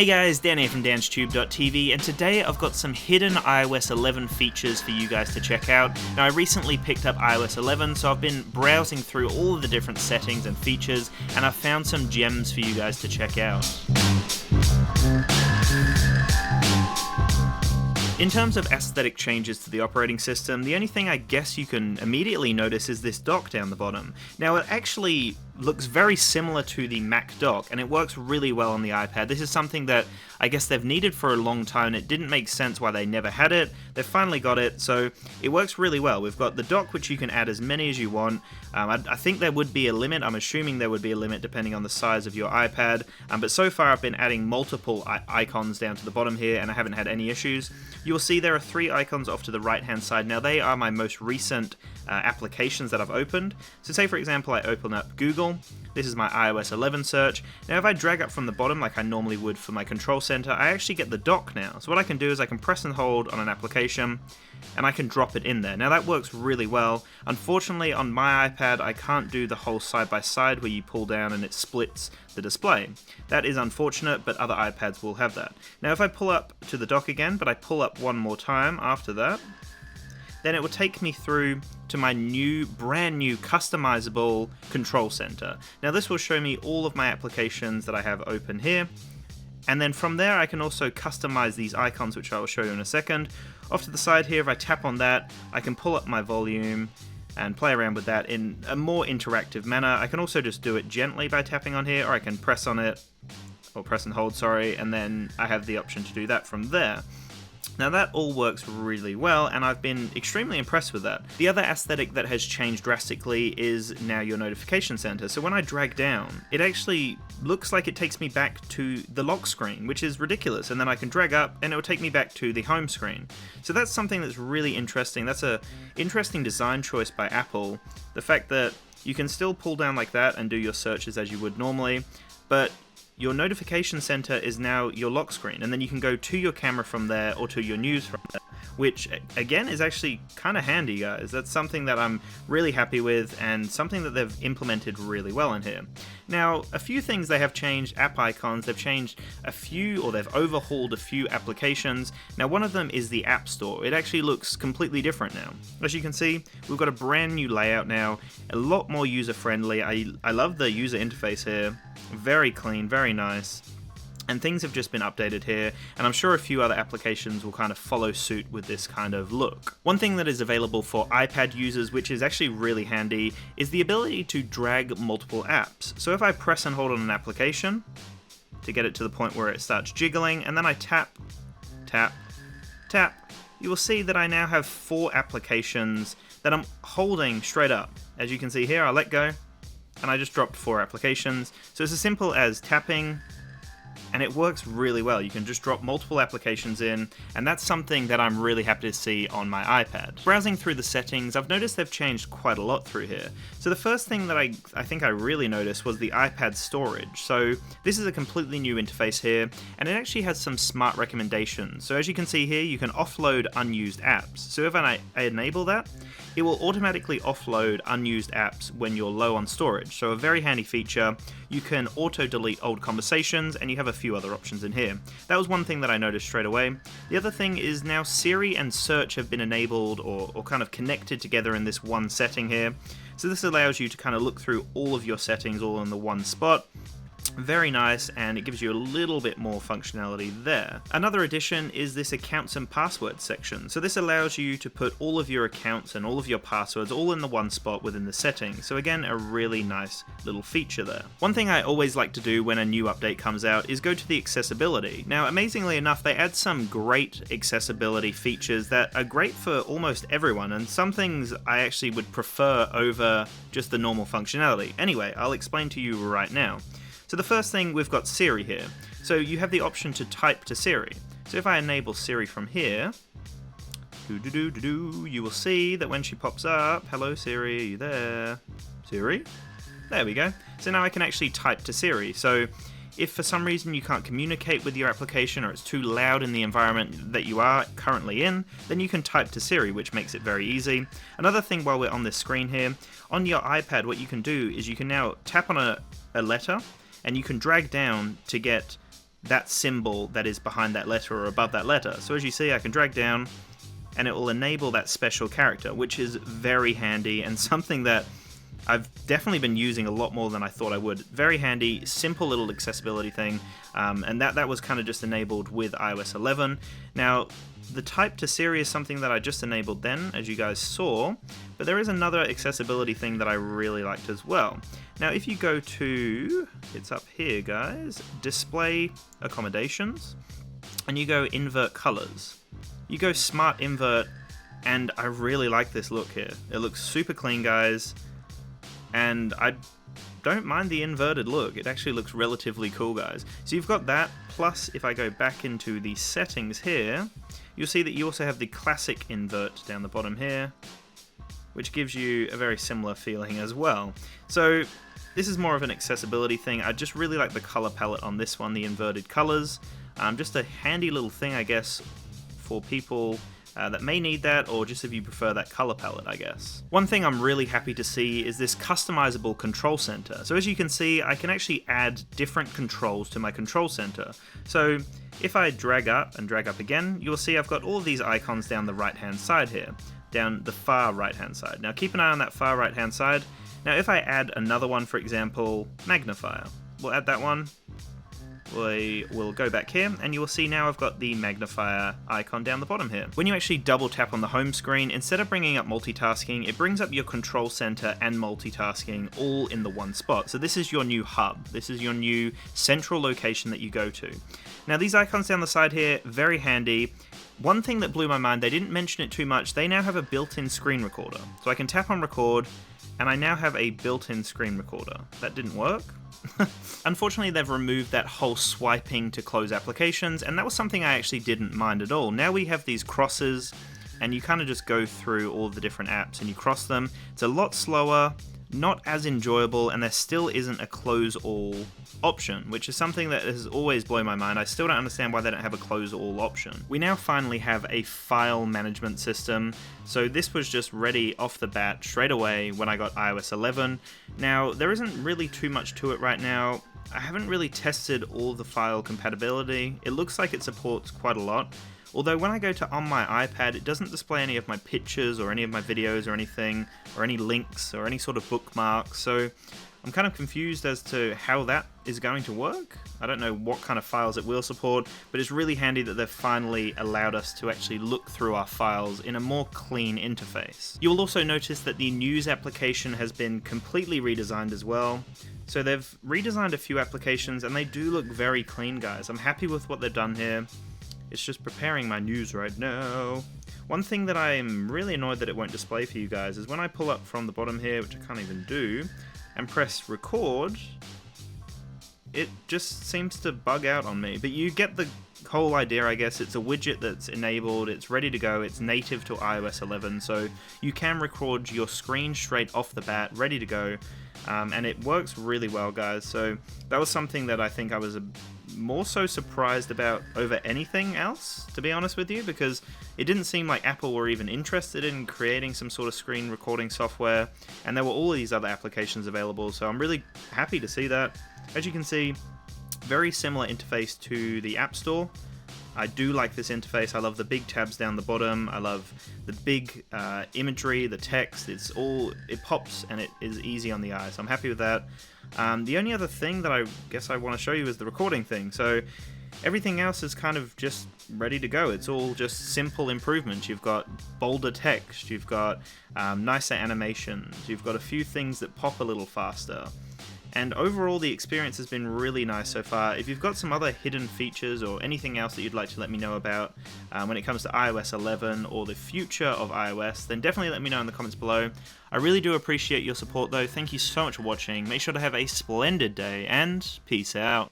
Hey guys, Dan here from DansTube.TV, and today I've got some hidden iOS 11 features for you guys to check out. Now, I recently picked up iOS 11, so I've been browsing through all of the different settings and features, and I've found some gems for you guys to check out. In terms of aesthetic changes to the operating system, the only thing I guess you can immediately notice is this dock down the bottom. Now, it actually looks very similar to the Mac dock, and it works really well on the iPad. This is something that I guess they've needed for a long time. It didn't make sense why they never had it. They've finally got it, so it works really well. We've got the dock, which you can add as many as you want. I think there would be a limit. I'm assuming there would be a limit depending on the size of your iPad, but so far I've been adding multiple icons down to the bottom here, and I haven't had any issues. You will see there are 3 icons off to the right-hand side. Now, they are my most recent applications that I've opened. So say, for example, I open up Google. This is my iOS 11 search. Now, if I drag up from the bottom like I normally would for my control center, I actually get the dock now. So what I can do is I can press and hold on an application, and I can drop it in there. Now, that works really well. Unfortunately, on my iPad, I can't do the whole side-by-side where you pull down and it splits the display. That is unfortunate, but other iPads will have that. Now, if I pull up to the dock again, but I pull up one more time after that, then it will take me through to my brand new customizable control center. Now, this will show me all of my applications that I have open here. And then from there, I can also customize these icons, which I will show you in a second. Off to the side here, if I tap on that, I can pull up my volume and play around with that in a more interactive manner. I can also just do it gently by tapping on here, or I can press on it, or press and hold, sorry, and then I have the option to do that from there. Now, that all works really well, and I've been extremely impressed with that. The other aesthetic that has changed drastically is now your notification center. So when I drag down, it actually looks like it takes me back to the lock screen, which is ridiculous. And then I can drag up, and it will take me back to the home screen. So that's something that's really interesting. That's an interesting design choice by Apple. The fact that you can still pull down like that and do your searches as you would normally, but your notification center is now your lock screen, and then you can go to your camera from there or to your news from there, which again is actually kind of handy, guys. That's something that I'm really happy with, and something that they've implemented really well in here. Now, a few things they have changed: app icons. They've changed a few, or they've overhauled a few applications. Now, one of them is the App Store. It actually looks completely different now. As you can see, we've got a brand new layout now, a lot more user-friendly. I love the user interface here. Very clean, very nice, and things have just been updated here, and I'm sure a few other applications will kind of follow suit with this kind of look. One thing that is available for iPad users, which is actually really handy, is the ability to drag multiple apps. So if I press and hold on an application to get it to the point where it starts jiggling, and then I tap, tap, tap, you will see that I now have 4 applications that I'm holding straight up. As you can see here, I let go, and I just dropped 4 applications. So it's as simple as tapping, and it works really well. You can just drop multiple applications in, and that's something that I'm really happy to see on my iPad. Browsing through the settings, I've noticed they've changed quite a lot through here. So the first thing that I think I really noticed was the iPad storage. So this is a completely new interface here, and it actually has some smart recommendations. So as you can see here, you can offload unused apps. So if I enable that, it will automatically offload unused apps when you're low on storage. So a very handy feature. You can auto-delete old conversations, and you have a few other options in here. That was one thing that I noticed straight away. The other thing is now Siri and Search have been enabled or kind of connected together in this one setting here. So this allows you to kind of look through all of your settings all in the one spot. Very nice, and it gives you a little bit more functionality there. Another addition is this accounts and passwords section. So this allows you to put all of your accounts and all of your passwords all in the one spot within the settings. So again, a really nice little feature there. One thing I always like to do when a new update comes out is go to the accessibility. Now, amazingly enough, they add some great accessibility features that are great for almost everyone, and some things I actually would prefer over just the normal functionality. Anyway, I'll explain to you right now. So the first thing, we've got Siri here. So you have the option to type to Siri. So if I enable Siri from here, you will see that when she pops up, hello Siri, are you there? Siri? There we go. So now I can actually type to Siri. So if for some reason you can't communicate with your application, or it's too loud in the environment that you are currently in, then you can type to Siri, which makes it very easy. Another thing while we're on this screen here, on your iPad, what you can do is you can now tap on a letter, and you can drag down to get that symbol that is behind that letter or above that letter. So as you see, I can drag down and it will enable that special character, which is very handy and something that I've definitely been using a lot more than I thought I would. Very handy, simple little accessibility thing, and that was kind of just enabled with iOS 11. Now, the type to Siri is something that I just enabled then, as you guys saw, but there is another accessibility thing that I really liked as well. Now, if you go to, it's up here guys, Display Accommodations, and you go Invert Colors, you go Smart Invert, and I really like this look here. It looks super clean, guys. And I don't mind the inverted look. It actually looks relatively cool, guys. So you've got that, plus if I go back into the settings here, you'll see that you also have the classic invert down the bottom here, which gives you a very similar feeling as well. So this is more of an accessibility thing. I just really like the color palette on this one, the inverted colors. Just a handy little thing, I guess, for people that may need that, or just if you prefer that color palette, I guess. One thing I'm really happy to see is this customizable control center. So as you can see, I can actually add different controls to my control center. So if I drag up and drag up again, you'll see I've got all of these icons down the right hand side here, down the far right hand side. Now keep an eye on that far right hand side. Now if I add another one, for example, magnifier, we'll add that one. We will go back here and you will see now I've got the magnifier icon down the bottom here. When you actually double tap on the home screen, instead of bringing up multitasking, it brings up your control center and multitasking all in the one spot. So this is your new hub. This is your new central location that you go to. Now these icons down the side here, very handy. One thing that blew my mind, they didn't mention it too much, they now have a built-in screen recorder. So I can tap on record and I now have a built-in screen recorder. That didn't work. Unfortunately, they've removed that whole swiping to close applications, and that was something I actually didn't mind at all. Now we have these crosses, and you kind of just go through all the different apps and you cross them. It's a lot slower, not as enjoyable, and there still isn't a close all option, which is something that has always blown my mind. I still don't understand why they don't have a close all option. We now finally have a file management system, so this was just ready off the bat straight away when I got iOS 11. Now there isn't really too much to it right now. I haven't really tested all the file compatibility. It looks like it supports quite a lot. Although when I go to on my iPad, it doesn't display any of my pictures or any of my videos or anything, or any links or any sort of bookmarks, so I'm kind of confused as to how that is going to work. I don't know what kind of files it will support, but it's really handy that they've finally allowed us to actually look through our files in a more clean interface. You'll also notice that the news application has been completely redesigned as well. So they've redesigned a few applications and they do look very clean, guys. I'm happy with what they've done here. It's just preparing my news right now. One thing that I'm really annoyed that it won't display for you guys is when I pull up from the bottom here, which I can't even do, and press record, it just seems to bug out on me. But you get the whole idea, I guess. It's a widget that's enabled, it's ready to go, it's native to iOS 11, so you can record your screen straight off the bat, ready to go, and it works really well, guys. So that was something that I think I was more so surprised about over anything else, to be honest with you, because it didn't seem like Apple were even interested in creating some sort of screen recording software, and there were all of these other applications available, so I'm really happy to see that. As you can see, very similar interface to the App Store. I do like this interface. I love the big tabs down the bottom. I love the big imagery, the text. It pops and it is easy on the eye, so I'm happy with that. The only other thing that I guess I want to show you is the recording thing. So everything else is kind of just ready to go. It's all just simple improvements. You've got bolder text, you've got nicer animations, you've got a few things that pop a little faster. And overall, the experience has been really nice so far. If you've got some other hidden features or anything else that you'd like to let me know about when it comes to iOS 11 or the future of iOS, then definitely let me know in the comments below. I really do appreciate your support though. Thank you so much for watching. Make sure to have a splendid day and peace out.